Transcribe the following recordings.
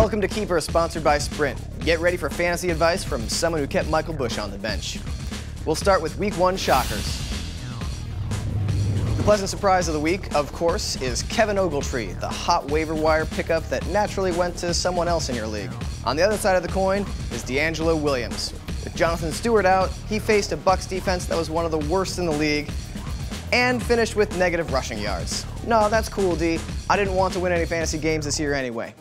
Welcome to Keeper, sponsored by Sprint. Get ready for fantasy advice from someone who kept Michael Bush on the bench. We'll start with Week 1 shockers. The pleasant surprise of the week, of course, is Kevin Ogletree, the hot waiver wire pickup that naturally went to someone else in your league. On the other side of the coin is D'Angelo Williams. With Jonathan Stewart out, he faced a Bucks defense that was one of the worst in the league and finished with negative rushing yards. No, that's cool, D. I didn't want to win any fantasy games this year anyway.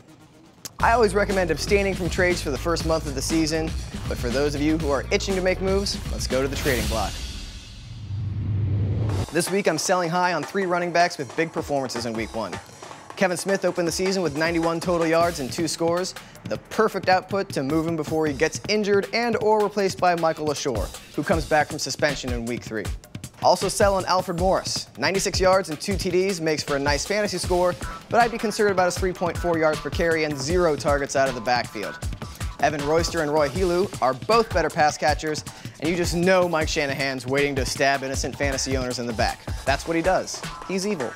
I always recommend abstaining from trades for the first month of the season, but for those of you who are itching to make moves, let's go to the trading block. This week I'm selling high on 3 running backs with big performances in Week 1. Kevin Smith opened the season with 91 total yards and 2 scores, the perfect output to move him before he gets injured and or replaced by Michael LaShore, who comes back from suspension in Week 3. Also selling Alfred Morris. 96 yards and 2 TDs makes for a nice fantasy score, but I'd be concerned about his 3.4 yards per carry and 0 targets out of the backfield. Evan Royster and Roy Helu are both better pass catchers, and you just know Mike Shanahan's waiting to stab innocent fantasy owners in the back. That's what he does. He's evil.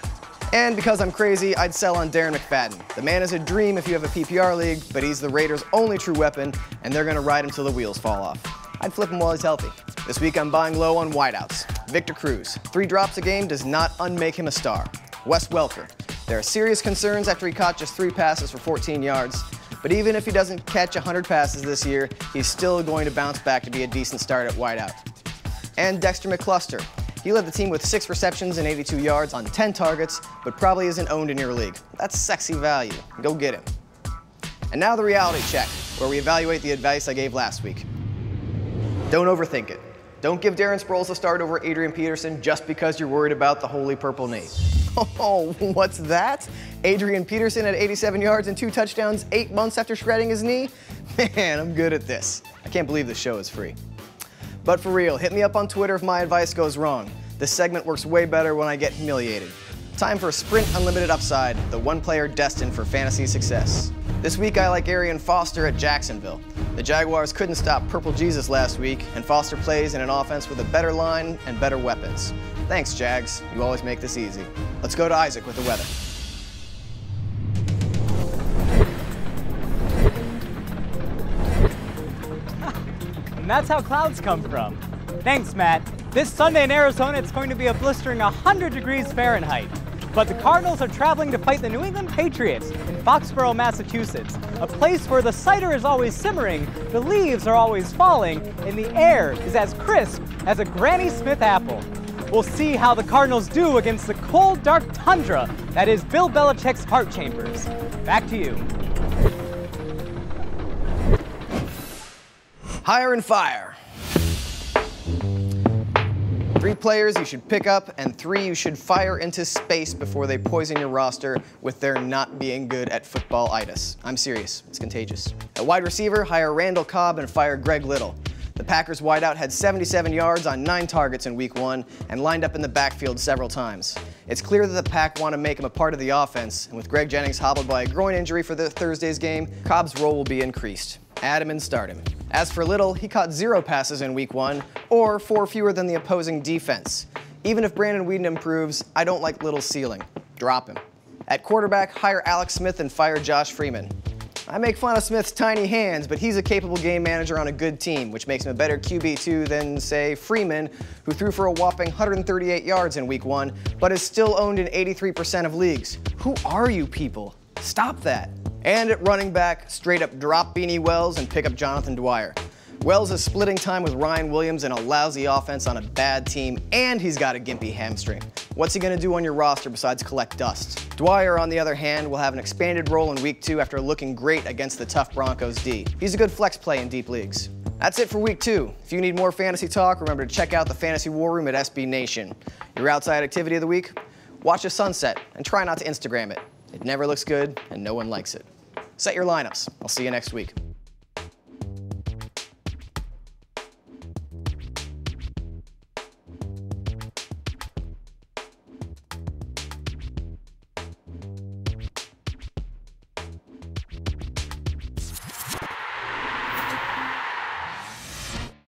And because I'm crazy, I'd sell on Darren McFadden. The man is a dream if you have a PPR league, but he's the Raiders' only true weapon, and they're going to ride him till the wheels fall off. I'd flip him while he's healthy. This week I'm buying low on wideouts. Victor Cruz. 3 drops a game does not unmake him a star. Wes Welker. There are serious concerns after he caught just 3 passes for 14 yards, but even if he doesn't catch 100 passes this year, he's still going to bounce back to be a decent start at wideout. And Dexter McCluster. He led the team with 6 receptions and 82 yards on 10 targets, but probably isn't owned in your league. That's sexy value. Go get him. And now the reality check, where we evaluate the advice I gave last week. Don't overthink it. Don't give Darren Sproles a start over Adrian Peterson just because you're worried about the holy purple knee. Oh, what's that? Adrian Peterson had 87 yards and 2 touchdowns 8 months after shredding his knee? Man, I'm good at this. I can't believe this show is free. But for real, hit me up on Twitter if my advice goes wrong. This segment works way better when I get humiliated. Time for Sprint Unlimited Upside, the one player destined for fantasy success. This week I like Arian Foster at Jacksonville. The Jaguars couldn't stop Purple Jesus last week, and Foster plays in an offense with a better line and better weapons. Thanks, Jags. You always make this easy. Let's go to Isaac with the weather. And that's how clouds come from. Thanks, Matt. This Sunday in Arizona, it's going to be a blistering 100 degrees Fahrenheit. But the Cardinals are traveling to fight the New England Patriots in Foxborough, Massachusetts, a place where the cider is always simmering, the leaves are always falling, and the air is as crisp as a Granny Smith apple. We'll see how the Cardinals do against the cold, dark tundra that is Bill Belichick's heart chambers. Back to you. Hire and fire. 3 players you should pick up and 3 you should fire into space before they poison your roster with their not being good at football-itis. I'm serious, it's contagious. At wide receiver, hire Randall Cobb and fire Greg Little. The Packers wideout had 77 yards on 9 targets in Week 1 and lined up in the backfield several times. It's clear that the Pack want to make him a part of the offense, and with Greg Jennings hobbled by a groin injury for Thursday's game, Cobb's role will be increased. Add him and start him. As for Little, he caught 0 passes in Week 1, or 4 fewer than the opposing defense. Even if Brandon Weeden improves, I don't like Little's ceiling. Drop him. At quarterback, hire Alex Smith and fire Josh Freeman. I make fun of Smith's tiny hands, but he's a capable game manager on a good team, which makes him a better QB2 than, say, Freeman, who threw for a whopping 138 yards in Week 1, but is still owned in 83% of leagues. Who are you people? Stop that. And at running back, straight up drop Beanie Wells and pick up Jonathan Dwyer. Wells is splitting time with Ryan Williams in a lousy offense on a bad team, and he's got a gimpy hamstring. What's he going to do on your roster besides collect dust? Dwyer, on the other hand, will have an expanded role in Week 2 after looking great against the tough Broncos D. He's a good flex play in deep leagues. That's it for Week 2. If you need more fantasy talk, remember to check out the Fantasy War Room at SB Nation. Your outside activity of the week? Watch a sunset and try not to Instagram it. It never looks good and no one likes it. Set your lineups. I'll see you next week.